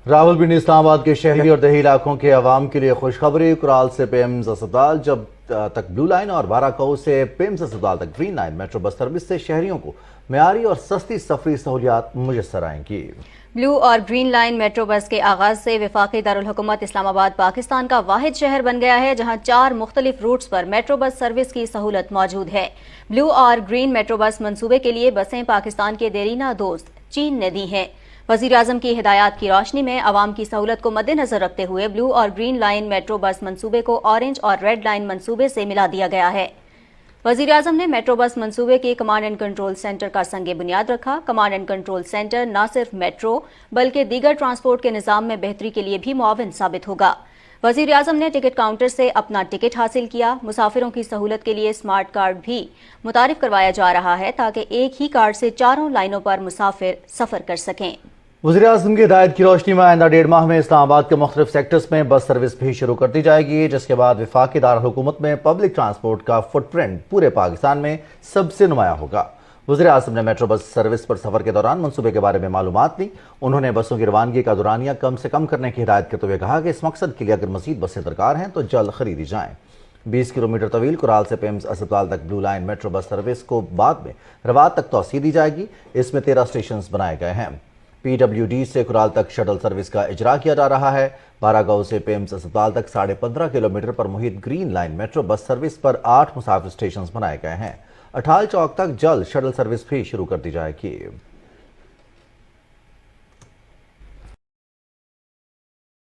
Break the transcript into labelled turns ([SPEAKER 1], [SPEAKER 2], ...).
[SPEAKER 1] راولپنڈی اسلام آباد کے شہری اور دیہی علاقوں کے عوام کے لیے خوشخبری۔ کرال سے پیمز اسپتال جب تک بلو لائن اور بارہ سے پیمز اسپتال تک green line metro bus service سے شہریوں کو معیاری اور سستی سفری سہولیات میسر آئیں گی۔
[SPEAKER 2] بلو اور گرین لائن میٹرو بس کے آغاز سے وفاقی دارالحکومت اسلام آباد پاکستان کا واحد شہر بن گیا ہے جہاں 4 مختلف روٹس پر میٹرو بس سروس کی سہولت موجود ہے۔ بلو اور گرین میٹرو بس منصوبے کے لیے بسیں پاکستان کے دیرینہ دوست چین نے دی ہیں۔ وزیر اعظم کی ہدایات کی روشنی میں عوام کی سہولت کو مد نظر رکھتے ہوئے بلو اور گرین لائن میٹرو بس منصوبے کو اورنج اور ریڈ لائن منصوبے سے ملا دیا گیا ہے۔ وزیر اعظم نے میٹرو بس منصوبے کے کمانڈ اینڈ کنٹرول سینٹر کا سنگ بنیاد رکھا۔ کمانڈ اینڈ کنٹرول سینٹر نہ صرف میٹرو بلکہ دیگر ٹرانسپورٹ کے نظام میں بہتری کے لیے بھی معاون ثابت ہوگا۔ وزیر اعظم نے ٹکٹ کاؤنٹر سے اپنا ٹکٹ حاصل کیا۔ مسافروں کی سہولت کے لیے اسمارٹ کارڈ بھی متعارف کروایا جا رہا ہے تاکہ ایک ہی کارڈ سے 4 لائنوں پر مسافر سفر کر سکیں۔
[SPEAKER 1] وزیر اعظم کی ہدایت کی روشنی میں آئندہ 1.5 ماہ میں اسلام آباد کے مختلف سیکٹرز میں بس سروس بھی شروع کر دی جائے گی، جس کے بعد وفاقی دارالحکومت میں پبلک ٹرانسپورٹ کا فٹ پرنٹ پورے پاکستان میں سب سے نمایاں ہوگا۔ وزیر اعظم نے میٹرو بس سروس پر سفر کے دوران منصوبے کے بارے میں معلومات لی۔ انہوں نے بسوں کی روانگی کا دورانیہ کم سے کم کرنے کی ہدایت کرتے ہوئے کہا کہ اس مقصد کے لیے اگر مزید بسیں درکار ہیں تو جلد خریدی جائیں۔ 20 کلومیٹر طویل کرال سے پیمز اسپتال تک blue line metro bus service کو بعد میں روات تک توسیع دی جائے گی۔ اس میں 13 اسٹیشنز بنائے گئے ہیں۔ PWD سے کرال تک شٹل سروس کا اجرا کیا جا رہا ہے۔ بارہ سے پیمز اسپتال تک 15.5 کلومیٹر پر محیط green line metro bus service پر 8 مسافر اسٹیشنز بنائے گئے ہیں۔ اٹھال چوک تک جلد شٹل سروس بھی شروع کر دی جائے گی۔